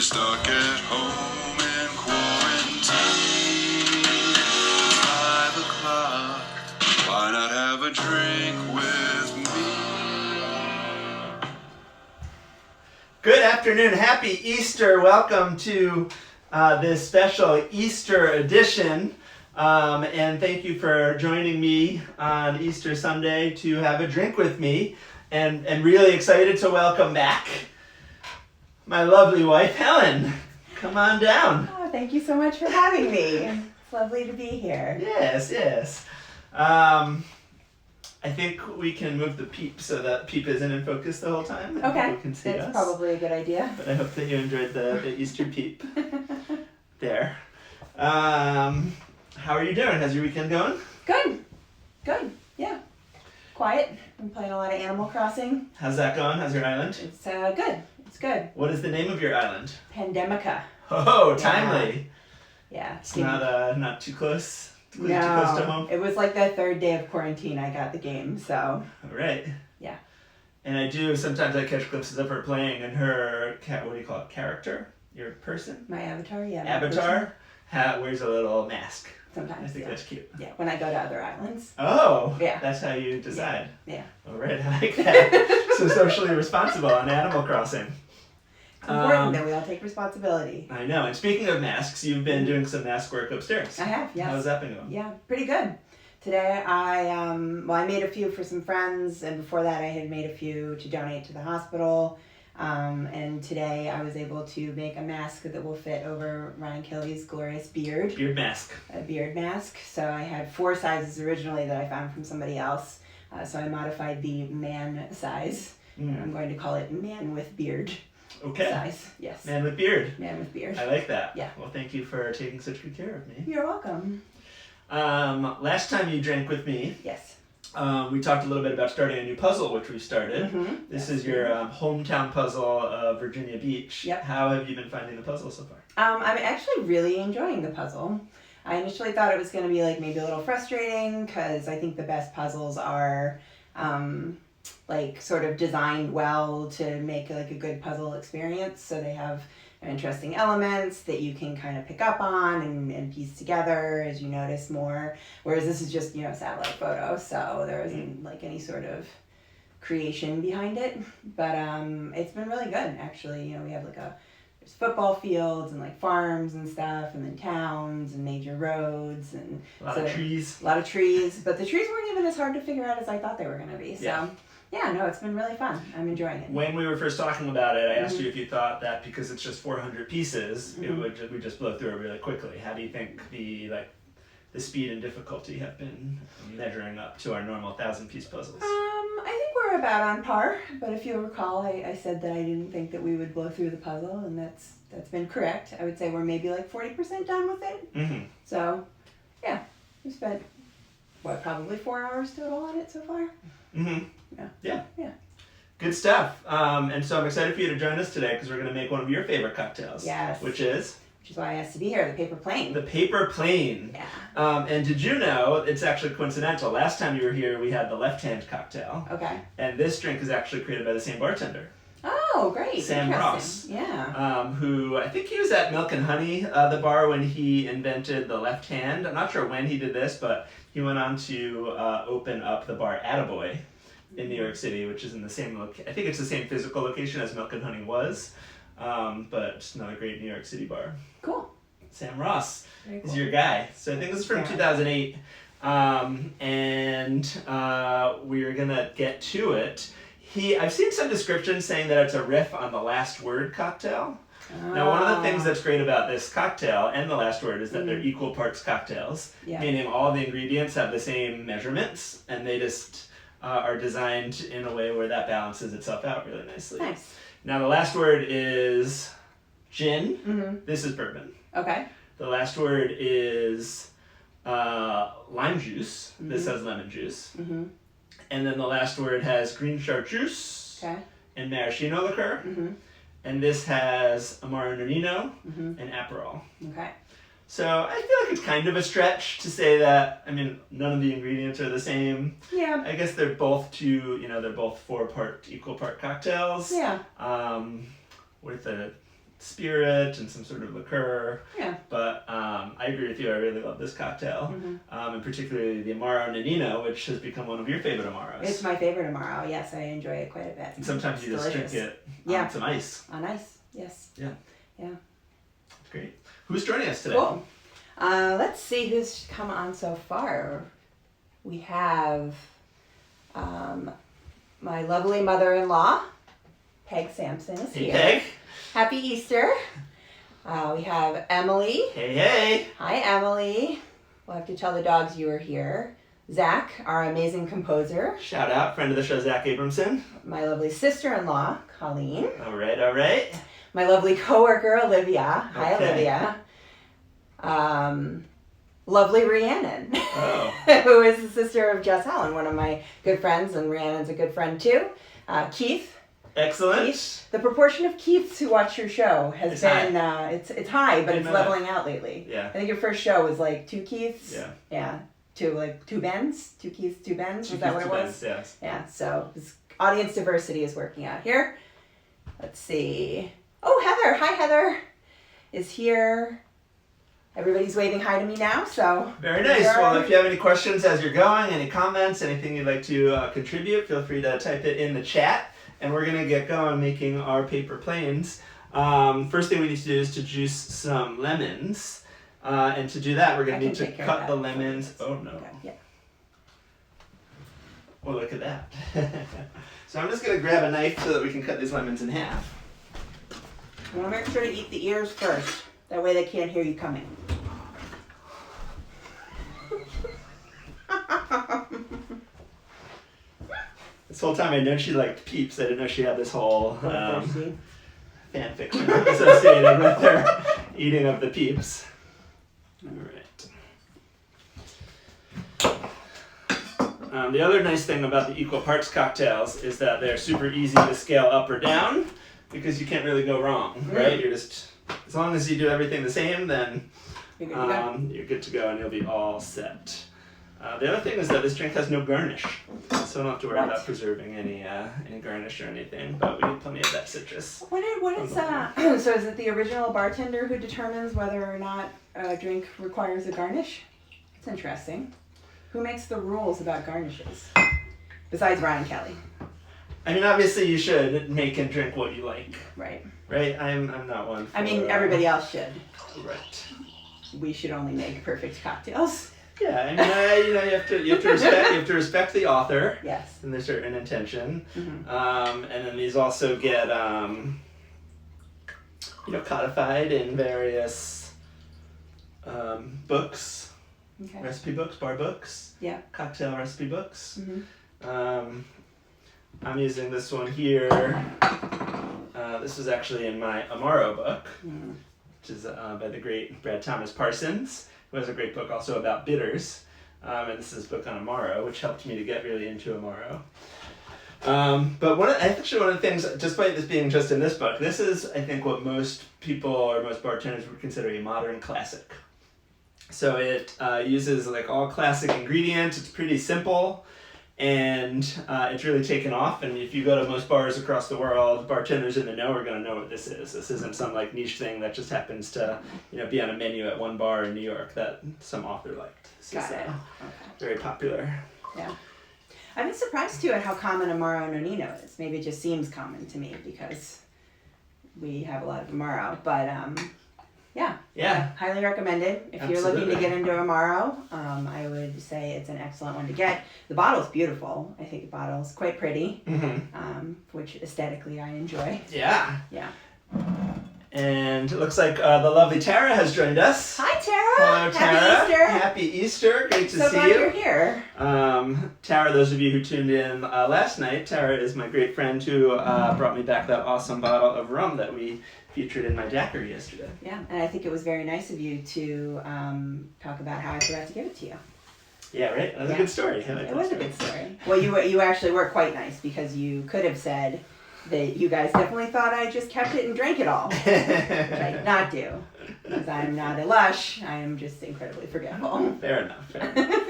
stuck at home in quarantine. 5 o'clock. Why not have a drink with me? Good afternoon. Happy Easter. Welcome to this special Easter edition. And thank you for joining me on Easter Sunday to have a drink with me. And really excited to welcome back my lovely wife, Helen. Come on down. Oh, thank you so much for having me. It's lovely to be here. Yes. I think we can move the Peep so that Peep isn't in focus the whole time. And Okay, people can see that's us. probably a good idea. But I hope that you enjoyed the Easter Peep there. How are you doing? How's your weekend going? Good, yeah. Quiet. I'm playing a lot of Animal Crossing. How's that going? How's your island? It's good. What is the name of your island? Pandemica. Oh, timely. Yeah. It's not too close. Too close to home. It was like the third day of quarantine I got the game, so. All right. Yeah. And I catch glimpses of her playing, and her what do you call it? Character? Your person? My avatar, yeah. Avatar wears a little mask. Sometimes, I think that's cute. Yeah, when I go to other islands. Oh, Yeah. That's how you decide. Yeah. All right, I like that. So socially responsible on Animal Crossing. It's important that we all take responsibility. I know. And speaking of masks, you've been doing some mask work upstairs. I have, yes. How's that been going? Yeah, pretty good. Today I made a few for some friends, and before that I had made a few to donate to the hospital. And today I was able to make a mask that will fit over Ryan Kelly's glorious beard. Beard mask. A beard mask. So I had 4 sizes originally that I found from somebody else. So I modified the man size. I'm going to call it man with beard. Okay. Size. Yes. Man with beard. Man with beard. I like that. Yeah. Well, thank you for taking such good care of me. You're welcome. Last time you drank with me, Yes. we talked a little bit about starting a new puzzle, which we started. Mm-hmm. This is your hometown puzzle of Virginia Beach. Yep. How have you been finding the puzzle so far? I'm actually really enjoying the puzzle. I initially thought it was going to be like maybe a little frustrating because I think the best puzzles are like sort of designed well to make like a good puzzle experience. So they have interesting elements that you can kind of pick up on and piece together as you notice more. Whereas this is just, satellite photo, so there isn't like any sort of creation behind it. But it's been really good actually. We have there's football fields and like farms and stuff, and then towns and major roads and A lot of trees. A lot of trees, but the trees weren't even as hard to figure out as I thought they were going to be. So no, it's been really fun. I'm enjoying it. When we were first talking about it, I asked you if you thought that because it's just 400 pieces, we just blow through it really quickly. How do you think the speed and difficulty have been measuring up to our normal 1,000-piece puzzles? I think we're about on par, but if you'll recall, I said that I didn't think that we would blow through the puzzle, and that's been correct. I would say we're maybe like 40% done with it. Mm-hmm. So, yeah, we spent, probably 4 hours total on it so far? Mm-hmm. Yeah. Good stuff. And so I'm excited for you to join us today because we're going to make one of your favorite cocktails. Yes. Which is? Which is why I asked to be here, the paper plane. The paper plane. Yeah. And did you know, it's actually coincidental, last time you were here we had the left-hand cocktail. Okay. And this drink is actually created by the same bartender. Oh, great. Sam Ross. Yeah. Who, I think he was at Milk and Honey, the bar, when he invented the left hand. I'm not sure when he did this, but he went on to open up the bar Attaboy in New York City, which is in the same I think it's the same physical location as Milk and Honey was, but just another great New York City bar. Cool. Sam Ross Very cool. is your guy. So I think this is from Yeah. 2008, and we're gonna get to it. I've seen some descriptions saying that it's a riff on the Last Word cocktail. Now, one of the things that's great about this cocktail and the Last Word is that they're equal parts cocktails, meaning all the ingredients have the same measurements, and they just are designed in a way where that balances itself out really nicely. Nice. Now, the Last Word is gin. Mm-hmm. This is bourbon. Okay. The Last Word is lime juice. This has lemon juice. Mm-hmm. And then the Last Word has green chartreuse and maraschino liqueur. Mm-hmm. And this has Amaro Nonino Mm-hmm. and Aperol. Okay. So I feel like it's kind of a stretch to say that, none of the ingredients are the same. Yeah. I guess they're both they're both equal part cocktails. Yeah. With a spirit and some sort of liqueur. Yeah. But I agree with you. I really love this cocktail, and particularly the Amaro Nonino, which has become one of your favorite Amaros. It's my favorite Amaro. Yes, I enjoy it quite a bit. And sometimes It's you just delicious. drink it Yeah. on some ice. On ice. Yes. Great. Who's joining us today? Cool. Let's see who's come on so far. We have my lovely mother-in-law, Peg Sampson, is Hey, here. Peg. Happy Easter. We have Emily. Hey, hey. Hi, Emily. We'll have to tell the dogs you were here. Zach, our amazing composer. Shout out, friend of the show, Zach Abramson. My lovely sister-in-law, Colleen. All right, all right. My lovely coworker, Olivia. Hi, Okay. Olivia. Lovely Rhiannon, Oh. who is the sister of Jess Allen, one of my good friends, and Rhiannon's a good friend too. Keith. Excellent. Keith. The proportion of Keiths who watch your show has It's been it's high, but Didn't it's know that. leveling out lately. Yeah. I think your first show was like 2 Keiths. Yeah. Yeah. Two Bens. 2 Keiths, 2 Bens. Was that what it was? Yes. Yeah, so this audience diversity is working out here. Let's see. Oh, Heather. Hi, Heather. Is here. Everybody's waving hi to me now, so. Very nice. Well, if you have any questions as you're going, any comments, anything you'd like to contribute, feel free to type it in the chat. And we're going to get going making our paper planes. First thing we need to do is to juice some lemons. And to do that, we're going I to need can to take care cut of the that. lemons. Oh, no. Okay, yeah. Oh, look at that. So I'm just going to grab a knife so that we can cut these lemons in half. You want to make sure to eat the ears first. That way they can't hear you coming. This whole time I know she liked Peeps. I didn't know she had this whole Thirsty. fan fiction associated with her eating of the Peeps. All right. The other nice thing about the equal parts cocktails is that they're super easy to scale up or down because you can't really go wrong, right? You're just, as long as you do everything the same, then You're good to go. you're good to go and you'll be all set. The other thing is that this drink has no garnish, so I don't have to worry What? about preserving any garnish or anything, but we need plenty of that citrus. What is so is it the original bartender who determines whether or not a drink requires a garnish? It's interesting. Who makes the rules about garnishes? Besides Ryan Kelly. I mean, obviously you should make and drink what you like, Right. right? I'm not one for, I mean, everybody else should. Right. We should only make perfect cocktails. Yeah, I mean, you have to respect the author Yes. and their certain intention, Mhm. and then these also get codified in various books, Okay. recipe books, bar books, Yeah. cocktail recipe books. Mhm. I'm using this one here. This was actually in my Amaro book, Mm. which is by the great Brad Thomas Parsons, who has a great book also about bitters. And this is his book on Amaro, which helped me to get really into Amaro. But one of the things, despite this being just in this book, this is, I think, what most people or most bartenders would consider a modern classic. So it uses like all classic ingredients. It's pretty simple, and it's really taken off. And if you go to most bars across the world, bartenders in the know are going to know what this is. This isn't some like niche thing that just happens to be on a menu at one bar in New York that some author liked. This Got is it. Okay. very popular. Yeah. I've been surprised too at how common Amaro Nonino is. Maybe it just seems common to me because we have a lot of Amaro. But Yeah. highly recommended. If you're looking to Absolutely. get into Amaro, I would say it's an excellent one to get. The bottle's beautiful. I think the bottle's quite pretty, Mm-hmm. which aesthetically I enjoy. Yeah. Yeah. And it looks like the lovely Tara has joined us. Hi, Tara. Hello, Tara. Happy Easter. Happy Easter. Great to So see glad you. you're here. Tara, those of you who tuned in last night, Tara is my great friend who brought me back that awesome bottle of rum that we featured in my daiquiri yesterday. Yeah, and I think it was very nice of you to talk about how I forgot to give it to you. Yeah, right? That was a Yeah. good story. I like It that was a story. good story. Well, you actually were quite nice because you could have said that you guys definitely thought I just kept it and drank it all, which I did not do because I'm not a lush. I am just incredibly forgetful. Fair enough. Fair enough.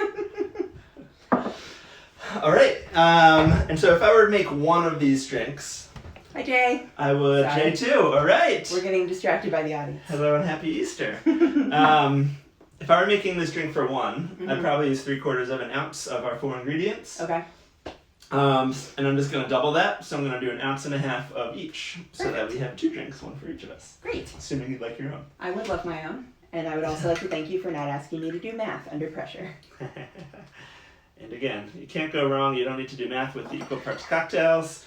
All right. And so if I were to make one of these drinks, Hi, Jay. I would. Sorry. Jay too. All right. We're getting distracted by the audience. Hello and happy Easter. If I were making this drink for one, I'd probably use 3/4 of an ounce of our 4 ingredients. Okay. And I'm just going to double that, so I'm going to do 1.5 ounces of each, so that Perfect. we have 2 drinks, one for each of us. Great. Assuming you'd like your own. I would love my own. And I would also like to thank you for not asking me to do math under pressure. And again, you can't go wrong. You don't need to do math with the Equal Parts cocktails.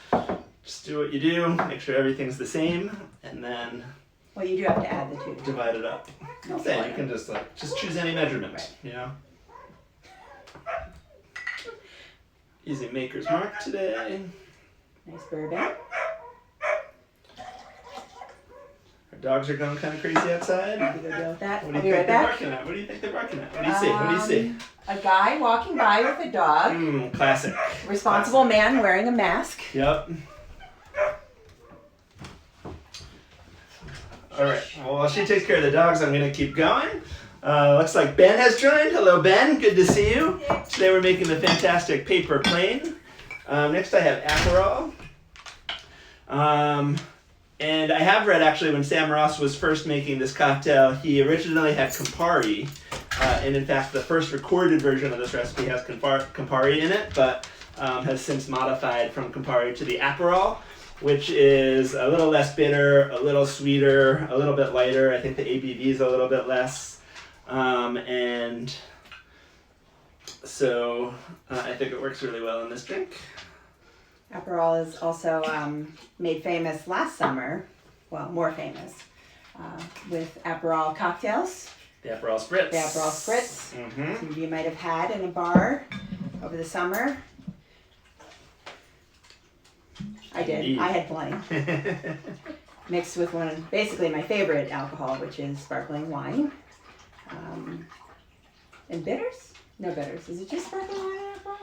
Just do what you do, make sure everything's the same, and then Well, you do have to add the 2. divide it up. No, Then you can just choose any measurement, Right. you know? Using Maker's Mark today. Nice bourbon. Our dogs are going kind of crazy outside. You go deal with that. What I'll do be you right think they're back. barking at? What do you think they're barking at? What do you see? What do you see? A guy walking by with a dog. Classic. Responsible man wearing a mask. Yep. All right. Well, while she takes care of the dogs, I'm going to keep going. Looks like Ben has joined. Hello, Ben. Good to see you. Today we're making the fantastic paper plane. Next I have Aperol. And I have read actually when Sam Ross was first making this cocktail, he originally had Campari. And in fact, the first recorded version of this recipe has Campari in it, but has since modified from Campari to the Aperol, which is a little less bitter, a little sweeter, a little bit lighter. I think the ABV is a little bit less. And so I think it works really well in this drink. Aperol is also made famous last summer, well, more famous, with Aperol cocktails. The Aperol Spritz. The Aperol Spritz. Mm-hmm. Some of you might have had in a bar over the summer. I did. Indeed. I had plenty. Mixed with basically my favorite alcohol, which is sparkling wine. And bitters? No bitters. Is it just sparkling wine and Aperol?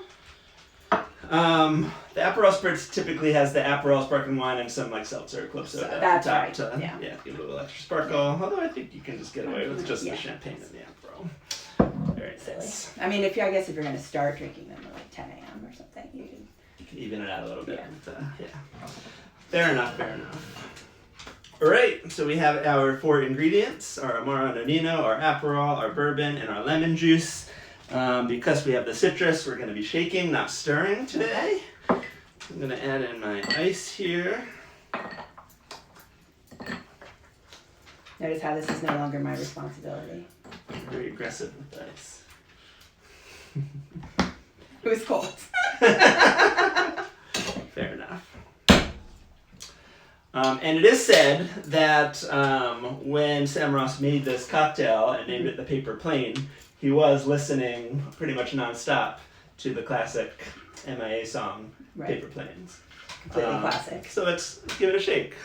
The Aperol Spritz typically has the Aperol sparkling wine and some like seltzer club soda That's on top right, to yeah. give it a little extra sparkle. Although I think you can just get away with just Yeah. the champagne and the Aperol. Very nice. I mean, I guess if you're going to start drinking them at like 10 a.m. or something, you can. You can even it out a little bit. Yeah. Yeah. Fair enough. Fair enough. All right. So we have our 4 ingredients: our Amaro Nonino, our Aperol, our bourbon, and our lemon juice. Because we have the citrus, we're going to be shaking, not stirring today. I'm going to add in my ice here. Notice how this is no longer my responsibility. I'm very aggressive with the ice. It was cold. Fair enough. And it is said that when Sam Ross made this cocktail and named it the Paper Plane, he was listening pretty much nonstop to the classic MIA song, Right. Paper Planes. Completely classic. So let's give it a shake.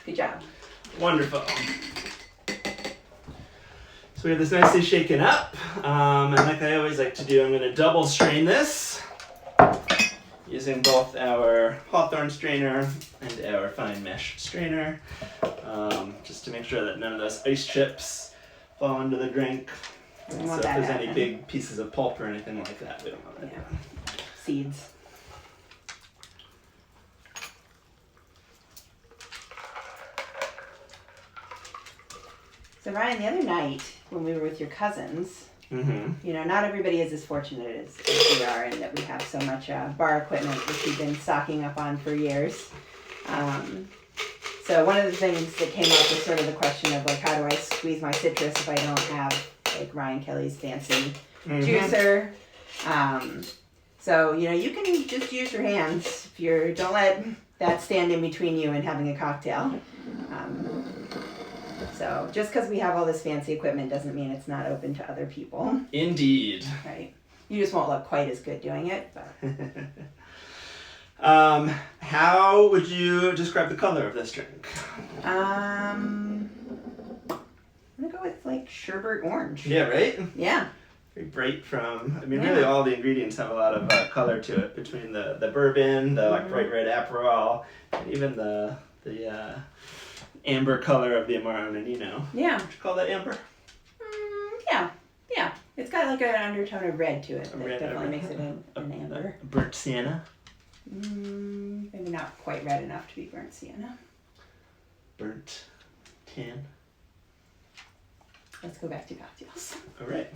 Good job. Wonderful. So we have this nicely shaken up. And like I always like to do, I'm going to double strain this using both our Hawthorne strainer and our fine mesh strainer, just to make sure that none of those ice chips fall into the drink. We So don't want if that there's any happening. big pieces of pulp or anything like that, we don't want that. Yeah. Seeds. So Ryan, the other night when we were with your cousins, Mm-hmm. you know, not everybody is as fortunate as we are in that we have so much bar equipment, which we've been stocking up on for years. So one of the things that came up was sort of the question of like, how do I squeeze my citrus if I don't have like Ryan Kelly's fancy juicer? So, you know, you can just use your hands. If you're, don't let that stand in between you and having a cocktail. So just because we have all this fancy equipment doesn't mean it's not open to other people, Indeed. right? You just won't look quite as good doing it. But How would you describe the color of this drink? I'm gonna go with like sherbet orange. Yeah, right? Yeah. Very bright from, I mean, Yeah. really all the ingredients have a lot of color to it, between the bourbon, the like bright red Aperol, and even the amber color of the Amaro Nannino. Yeah. Would you call that amber? Yeah. Yeah. It's got like an undertone of red to it. That red definitely amber. makes it an amber. Burnt sienna. Maybe not quite red enough to be burnt sienna. Burnt tan. Let's go back to cocktails. All right.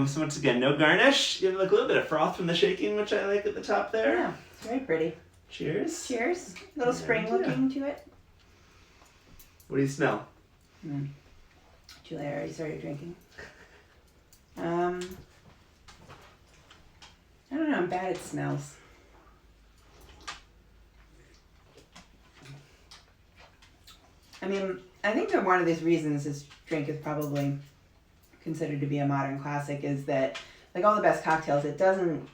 So once again, no garnish. You have like a little bit of froth from the shaking, which I like at the top there. Yeah. It's very pretty. Cheers. Cheers. A little spring looking to it. What do you smell? Julia already started drinking. I don't know, I'm bad at smells. I mean, I think that one of these reasons this drink is probably considered to be a modern classic is that, like all the best cocktails, it doesn't,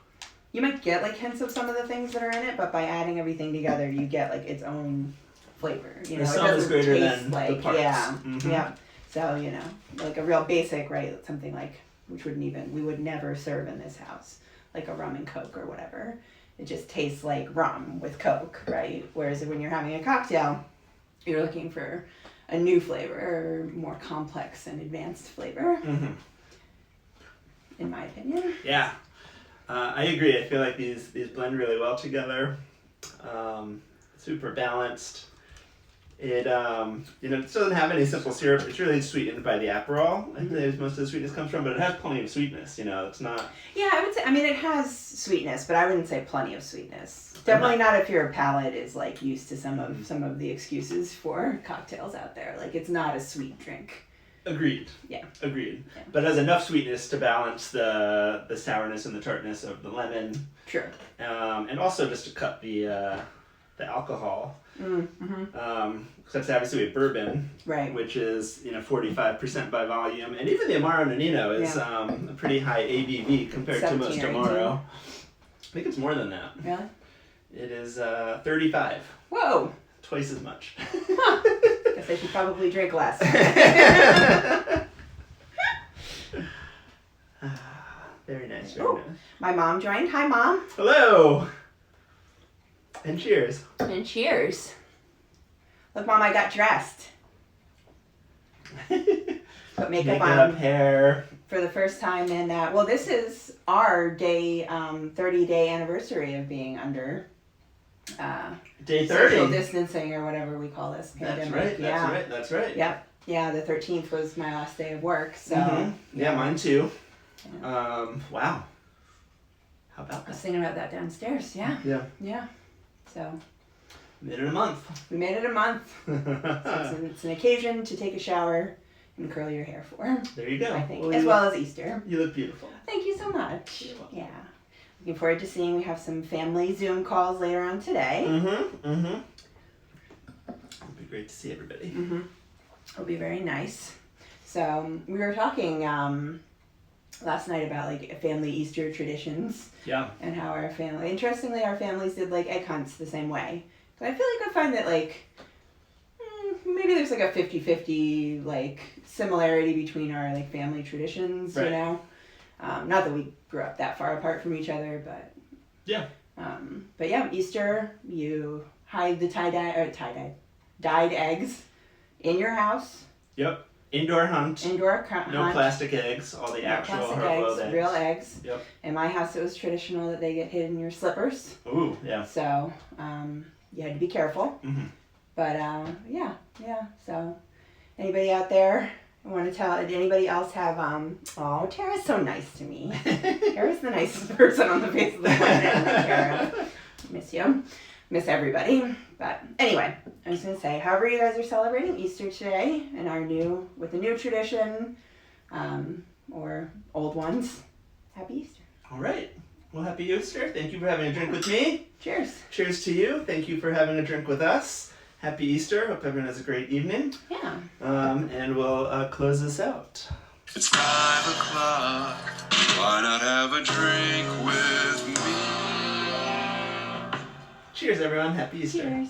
you might get like hints of some of the things that are in it, but by adding everything together, you get like its own flavor. You know, The it sum is doesn't greater taste than like, the parts. yeah, Mhm. yeah. So, you know, like a real basic, right? Something like, which we would never serve in this house, like a rum and Coke or whatever. It just tastes like rum with Coke, right? Whereas when you're having a cocktail, you're looking for a new flavor or more complex and advanced flavor, Mm-hmm. in my opinion. Yeah, I agree. I feel like these blend really well together. Super balanced. It it doesn't have any simple syrup. It's really sweetened by the Aperol. I think that's most of the sweetness comes from, but it has plenty of sweetness. It's not. Yeah, I would say, I mean, it has sweetness, but I wouldn't say plenty of sweetness. Definitely not if your palate is like used to some of the excuses for cocktails out there. Like, it's not a sweet drink. Agreed. Yeah. Agreed. Yeah. But it has enough sweetness to balance the sourness and the tartness of the lemon, Sure. and also just to cut the alcohol. Mm-hmm. Because obviously we have bourbon, Right. which is 45% by volume, and even the Amaro Nannino is a pretty high ABV compared to most 17 or Amaro. I think it's more than that. Really? It is 35, Whoa. twice as much. Guess I should probably drink less. Very nice, very Ooh. nice. My mom joined. Hi, Mom. Hello! And cheers. And cheers. Look, Mom, I got dressed. Put makeup on hair. for the first time in, well, this is our 30-day anniversary of being under Day 30. social distancing or whatever we call this pandemic. That's right, yeah. that's right, that's right. Yep. Yeah, the 13th was my last day of work, so. Mhm. Yeah, mine too. Yeah. Wow. How about I was that? thinking about that downstairs, yeah. Yeah. Yeah. So, Made it a month. we made it a month. So it's an occasion to take a shower and curl your hair for, There you go. I think, Well, as well as Easter. You look beautiful. Thank you so much. You're welcome. Yeah. Looking forward to seeing, we have some family Zoom calls later on today. It'll be great to see everybody. It'll be very nice. So we were talking last night about like family Easter traditions Yeah. and how our family, interestingly, our families did like egg hunts the same way. But I feel like I find that like maybe there's like a 50-50 like similarity between our like family traditions, Right. you know. Not that we grew up that far apart from each other, but Yeah. But yeah, Easter you hide the dyed eggs in your house. Yep. Indoor hunt. Indoor No hunt. plastic eggs. All the No actual plastic hard-boiled eggs. real eggs. Yep. In my house, it was traditional that they get hid in your slippers. Ooh, yeah. So you had to be careful. Mhm. But yeah. So anybody out there want to tell? Did anybody else have? Oh, Tara's so nice to me. Tara's the nicest person on the face of the planet. Tara, miss you. Miss everybody. But anyway, I was gonna say, however you guys are celebrating Easter today, and with the new tradition, or old ones, happy Easter. All right. Well, happy Easter. Thank you for having a drink with me. Cheers. Cheers to you. Thank you for having a drink with us. Happy Easter. Hope everyone has a great evening. Yeah. And we'll close this out. It's 5 o'clock. Why not have a drink with me? Cheers, everyone. Happy Easter. Cheers.